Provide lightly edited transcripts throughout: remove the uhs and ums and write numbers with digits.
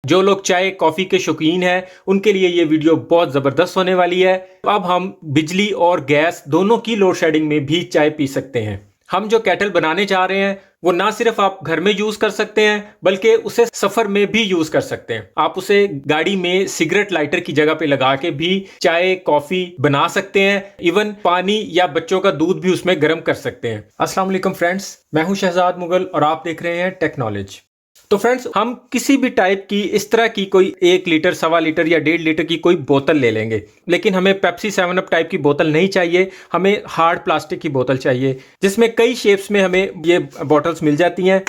जो लोग चाय कॉफ़ी के शौकीन हैं उनके लिए ये वीडियो बहुत ज़बरदस्त होने वाली है। अब हम बिजली और गैस दोनों की लोड शेडिंग में भी चाय पी सकते हैं। हम जो केटल बनाने जा रहे हैं वो ना सिर्फ आप घर में यूज़ कर सकते हैं बल्कि उसे सफ़र में भी यूज़ कर सकते हैं। आप उसे गाड़ी में सिगरेट लाइटर की जगह पे लगा के भी चाय कॉफ़ी बना सकते हैं। इवन पानी या बच्चों का दूध भी उसमें गर्म कर सकते हैं। अस्सलाम वालेकुम फ्रेंड्स, मैं हूं शहजाद मुगल और आप देख रहे हैं टेक्नोलॉजी। तो फ्रेंड्स, हम किसी भी टाइप की इस तरह की कोई 1 लीटर, सवा लीटर या 1.5 लीटर की कोई बोतल ले लेंगे, लेकिन हमें पेप्सी 7 अप टाइप की बोतल नहीं चाहिए। हमें हार्ड प्लास्टिक की बोतल चाहिए जिसमें कई शेप्स में हमें ये बॉटल्स मिल जाती हैं।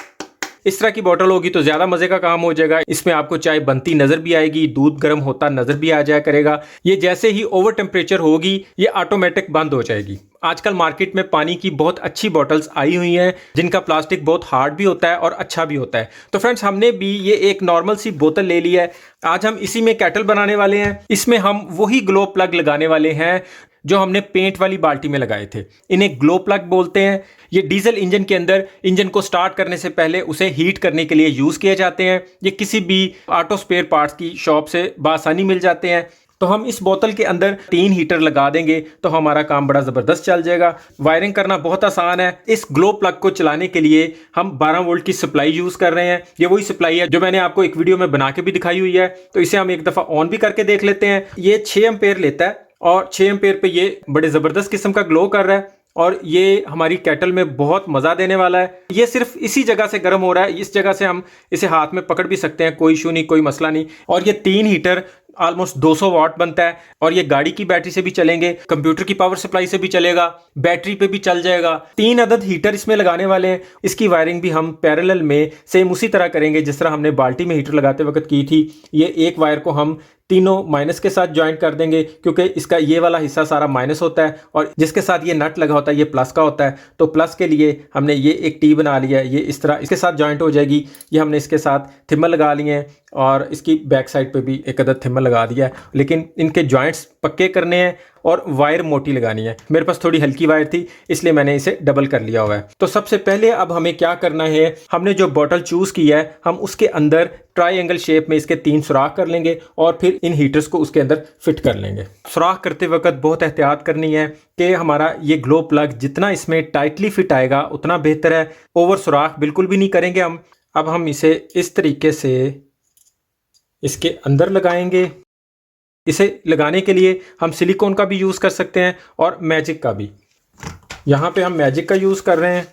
इस तरह की बोतल होगी तो ज़्यादा मज़े का काम हो जाएगा। इसमें आपको चाय बनती नज़र भी आएगी, दूध गर्म होता नज़र भी आ जाया करेगा। ये जैसे ही ओवर टेम्परेचर होगी ये ऑटोमेटिक बंद हो जाएगी। आजकल मार्केट में पानी की बहुत अच्छी बॉटल्स आई हुई हैं जिनका प्लास्टिक बहुत हार्ड भी होता है और अच्छा भी होता है। तो फ्रेंड्स, हमने भी ये एक नॉर्मल सी बोतल ले ली है। आज हम इसी में केटल बनाने वाले हैं। इसमें हम वही ग्लो प्लग लगाने वाले हैं जो हमने पेंट वाली बाल्टी में लगाए थे। इन्हें ग्लो प्लग बोलते हैं। ये डीजल इंजन के अंदर इंजन को स्टार्ट करने से पहले उसे हीट करने के लिए यूज़ किए जाते हैं। ये किसी भी ऑटो स्पेयर पार्ट्स की शॉप से बआसानी मिल जाते हैं। तो हम इस बोतल के अंदर 3 हीटर लगा देंगे तो हमारा काम बड़ा ज़बरदस्त चल जाएगा। वायरिंग करना बहुत आसान है। इस ग्लो प्लग को चलाने के लिए हम 12 वोल्ट की सप्लाई यूज़ कर रहे हैं। ये वही सप्लाई है जो मैंने आपको एक वीडियो में बना के भी दिखाई हुई है। तो इसे हम एक दफ़ा ऑन भी करके देख लेते हैं। ये 6 एम्पेयर लेता है और 6 एम्पेयर पे ये बड़े ज़बरदस्त किस्म का ग्लो कर रहा है और ये हमारी केटल में बहुत मज़ा देने वाला है। ये सिर्फ इसी जगह से गर्म हो रहा है। इस जगह से हम इसे हाथ में पकड़ भी सकते हैं, कोई इशू नहीं, कोई मसला नहीं। और ये 3 हीटर ऑलमोस्ट 200 वाट बनता है और ये गाड़ी की बैटरी से भी चलेंगे, कंप्यूटर की पावर सप्लाई से भी चलेगा, बैटरी पे भी चल जाएगा। 3 अदद हीटर इसमें लगाने वाले हैं। इसकी वायरिंग भी हम पैरेलल में सेम उसी तरह करेंगे जिस तरह हमने बाल्टी में हीटर लगाते वक्त की थी। ये एक वायर को हम तीनों माइनस के साथ ज्वाइंट कर देंगे क्योंकि इसका ये वाला हिस्सा सारा माइनस होता है और जिसके साथ ये नट लगा होता है ये प्लस का होता है। तो प्लस के लिए हमने ये एक टी बना लिया है। ये इस तरह इसके साथ ज्वाइंट हो जाएगी। ये हमने इसके साथ थिम्बल लगा लिए हैं और इसकी बैक साइड पे भी एक अदद थिम्बल लगा दिया है, लेकिन इनके जॉइंट्स पक्के करने हैं और वायर मोटी लगानी है। मेरे पास थोड़ी हल्की वायर थी इसलिए मैंने इसे डबल कर लिया हुआ है। तो सबसे पहले अब हमें क्या करना है, हमने जो बॉटल चूज़ किया है हम उसके अंदर ट्रायंगल शेप में इसके 3 सुराख कर लेंगे और फिर इन हीटर्स को उसके अंदर फिट कर लेंगे। सुराख करते वक्त बहुत एहतियात करनी है कि हमारा ये ग्लो प्लग जितना इसमें टाइटली फिट आएगा उतना बेहतर है। ओवर सुराख बिल्कुल भी नहीं करेंगे हम। अब हम इसे इस तरीके से इसके अंदर लगाएंगे। इसे लगाने के लिए हम सिलिकॉन का भी यूज़ कर सकते हैं और मैजिक का भी। यहाँ पे हम मैजिक का यूज़ कर रहे हैं।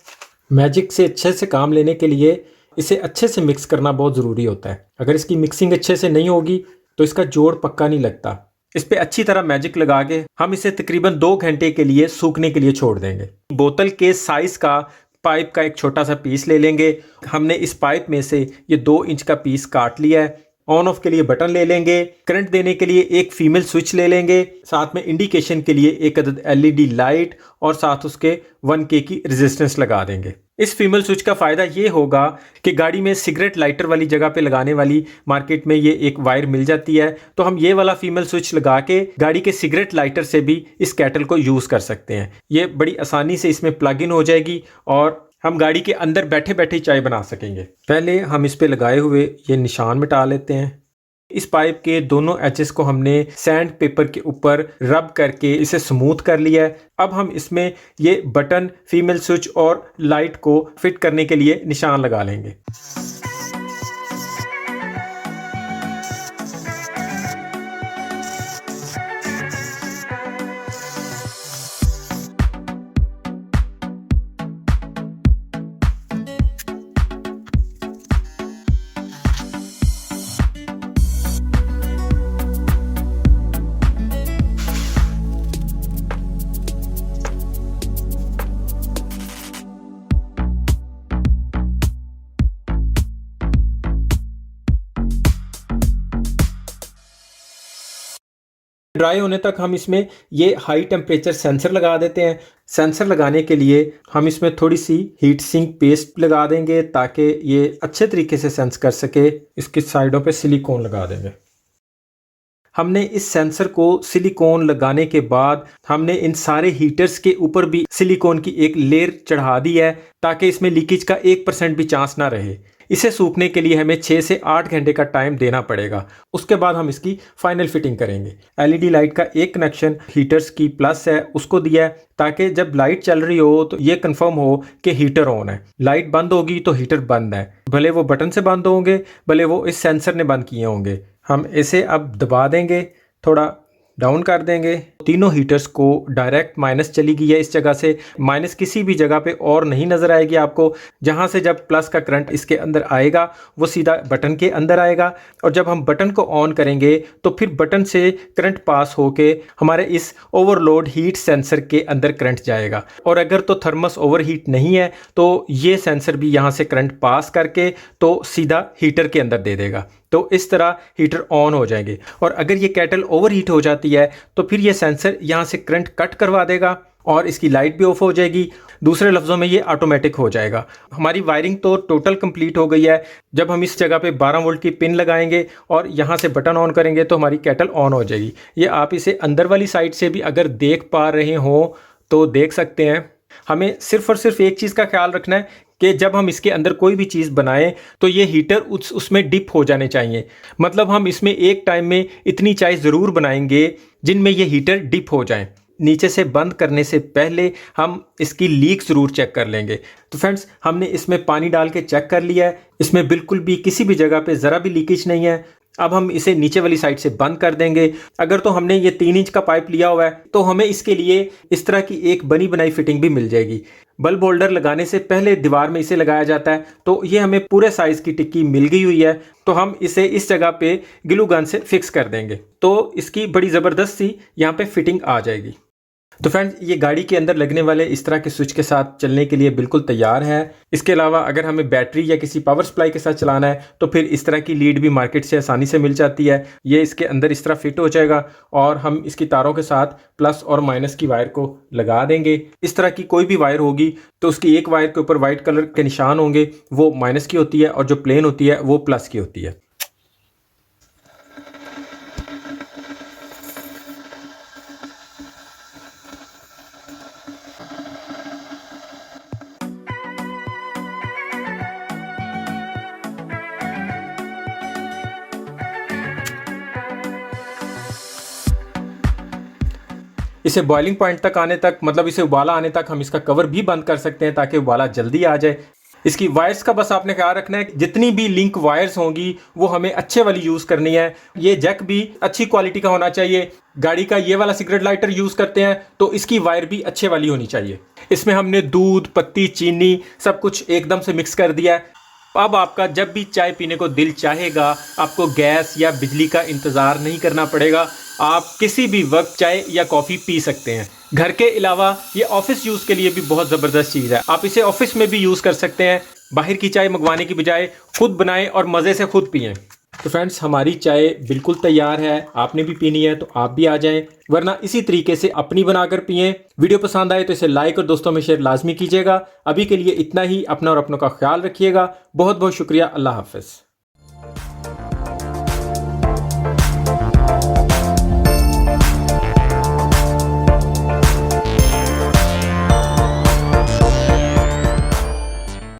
मैजिक से अच्छे से काम लेने के लिए इसे अच्छे से मिक्स करना बहुत ज़रूरी होता है। अगर इसकी मिक्सिंग अच्छे से नहीं होगी तो इसका जोड़ पक्का नहीं लगता। इस पे अच्छी तरह मैजिक लगा के हम इसे तकरीबन 2 घंटे के लिए सूखने के लिए छोड़ देंगे। बोतल के साइज़ का पाइप का एक छोटा सा पीस ले लेंगे। हमने इस पाइप में से ये 2 इंच का पीस काट लिया है। ऑन ऑफ के लिए बटन ले लेंगे। करंट देने के लिए एक फीमेल स्विच ले लेंगे। साथ में इंडिकेशन के लिए एक अदद एलईडी लाइट और साथ उसके 1K की रेजिस्टेंस लगा देंगे। इस फीमेल स्विच का फ़ायदा ये होगा कि गाड़ी में सिगरेट लाइटर वाली जगह पे लगाने वाली मार्केट में ये एक वायर मिल जाती है। तो हम ये वाला फीमेल स्विच लगा के गाड़ी के सिगरेट लाइटर से भी इस केटल को यूज़ कर सकते हैं। ये बड़ी आसानी से इसमें प्लग इन हो जाएगी और हम गाड़ी के अंदर बैठे बैठे चाय बना सकेंगे। पहले हम इस पे लगाए हुए ये निशान मिटा लेते हैं। इस पाइप के दोनों एचेस को हमने सैंड पेपर के ऊपर रब करके इसे स्मूथ कर लिया है। अब हम इसमें ये बटन, फीमेल स्विच और लाइट को फिट करने के लिए निशान लगा लेंगे। ड्राई होने तक हम इसमें ये हाई टेम्परेचर सेंसर लगा देते हैं। सेंसर लगाने के लिए हम इसमें थोड़ी सी हीट सिंक पेस्ट लगा देंगे ताकि ये अच्छे तरीके से सेंस कर सके। इसकी साइडों पे सिलिकॉन लगा देंगे। हमने इस सेंसर को सिलिकॉन लगाने के बाद हमने इन सारे हीटर्स के ऊपर भी सिलिकॉन की एक लेयर चढ़ा दी है ताकि इसमें लीकेज का 1% भी चांस ना रहे। इसे सूखने के लिए हमें 6 से 8 घंटे का टाइम देना पड़ेगा। उसके बाद हम इसकी फाइनल फिटिंग करेंगे। एलईडी लाइट का एक कनेक्शन हीटर्स की प्लस है उसको दिया है ताकि जब लाइट चल रही हो तो ये कंफर्म हो कि हीटर ऑन है। लाइट बंद होगी तो हीटर बंद है, भले वो बटन से बंद होंगे, भले वो इस सेंसर ने बंद किए होंगे। हम इसे अब दबा देंगे, थोड़ा डाउन कर देंगे। तीनों हीटर्स को डायरेक्ट माइनस चली गई है। इस जगह से माइनस किसी भी जगह पे और नहीं नज़र आएगी आपको। जहाँ से जब प्लस का करंट इसके अंदर आएगा वो सीधा बटन के अंदर आएगा, और जब हम बटन को ऑन करेंगे तो फिर बटन से करंट पास होके हमारे इस ओवरलोड हीट सेंसर के अंदर करंट जाएगा। और अगर तो थर्मस ओवरहीट नहीं है तो ये सेंसर भी यहाँ से करंट पास करके तो सीधा हीटर के अंदर दे देगा। तो इस तरह हीटर ऑन हो जाएंगे। और अगर ये केटल ओवरहीट हो जाती है तो फिर ये सेंसर यहाँ से करंट कट करवा देगा और इसकी लाइट भी ऑफ हो जाएगी। दूसरे लफ्ज़ों में ये ऑटोमेटिक हो जाएगा। हमारी वायरिंग तो टोटल कंप्लीट हो गई है। जब हम इस जगह पे 12 वोल्ट की पिन लगाएंगे और यहाँ से बटन ऑन करेंगे तो हमारी केटल ऑन हो जाएगी। ये आप इसे अंदर वाली साइड से भी अगर देख पा रहे हो तो देख सकते हैं। हमें सिर्फ और सिर्फ एक चीज़ का ख्याल रखना है कि जब हम इसके अंदर कोई भी चीज़ बनाएं तो ये हीटर उसमें डिप हो जाने चाहिए। मतलब हम इसमें एक टाइम में इतनी चाय ज़रूर बनाएंगे जिनमें ये हीटर डिप हो जाएं। नीचे से बंद करने से पहले हम इसकी लीक ज़रूर चेक कर लेंगे। तो फ्रेंड्स, हमने इसमें पानी डाल के चेक कर लिया है। इसमें बिल्कुल भी किसी भी जगह पे ज़रा भी लीकेज नहीं है। अब हम इसे नीचे वाली साइड से बंद कर देंगे। अगर तो हमने ये 3 इंच का पाइप लिया हुआ है तो हमें इसके लिए इस तरह की एक बनी बनाई फिटिंग भी मिल जाएगी। बल्ब होल्डर लगाने से पहले दीवार में इसे लगाया जाता है। तो ये हमें पूरे साइज़ की टिक्की मिल गई हुई है। तो हम इसे इस जगह पे ग्लू गन से फिक्स कर देंगे तो इसकी बड़ी ज़बरदस्त सी यहाँ पे फिटिंग आ जाएगी। तो फ्रेंड्स, ये गाड़ी के अंदर लगने वाले इस तरह के स्विच के साथ चलने के लिए बिल्कुल तैयार है। इसके अलावा अगर हमें बैटरी या किसी पावर सप्लाई के साथ चलाना है तो फिर इस तरह की लीड भी मार्केट से आसानी से मिल जाती है। ये इसके अंदर इस तरह फिट हो जाएगा और हम इसकी तारों के साथ प्लस और माइनस की वायर को लगा देंगे। इस तरह की कोई भी वायर होगी तो उसकी एक वायर के ऊपर वाइट कलर के निशान होंगे, वो माइनस की होती है, और जो प्लेन होती है वो प्लस की होती है। इसे बॉइलिंग पॉइंट तक आने तक, मतलब इसे उबाला आने तक हम इसका कवर भी बंद कर सकते हैं ताकि उबाला जल्दी आ जाए। इसकी वायर्स का बस आपने ख्याल रखना है कि जितनी भी लिंक वायर्स होंगी वो हमें अच्छे वाली यूज़ करनी है। ये जैक भी अच्छी क्वालिटी का होना चाहिए। गाड़ी का ये वाला सिगरेट लाइटर यूज़ करते हैं तो इसकी वायर भी अच्छे वाली होनी चाहिए। इसमें हमने दूध, पत्ती, चीनी सब कुछ एकदम से मिक्स कर दिया है। अब आपका जब भी चाय पीने को दिल चाहेगा आपको गैस या बिजली का इंतज़ार नहीं करना पड़ेगा। आप किसी भी वक्त चाय या कॉफ़ी पी सकते हैं। घर के अलावा ये ऑफिस यूज़ के लिए भी बहुत ज़बरदस्त चीज़ है। आप इसे ऑफिस में भी यूज़ कर सकते हैं। बाहर की चाय मंगवाने की बजाय खुद बनाएं और मज़े से खुद पिएं। तो फ्रेंड्स, हमारी चाय बिल्कुल तैयार है। आपने भी पीनी है तो आप भी आ जाएं, वरना इसी तरीके से अपनी बनाकर पिएं। वीडियो पसंद आए तो इसे लाइक और दोस्तों में शेयर लाजमी कीजिएगा। अभी के लिए इतना ही। अपना और अपनों का ख्याल रखिएगा। बहुत बहुत शुक्रिया। अल्लाह हाफ़िज़।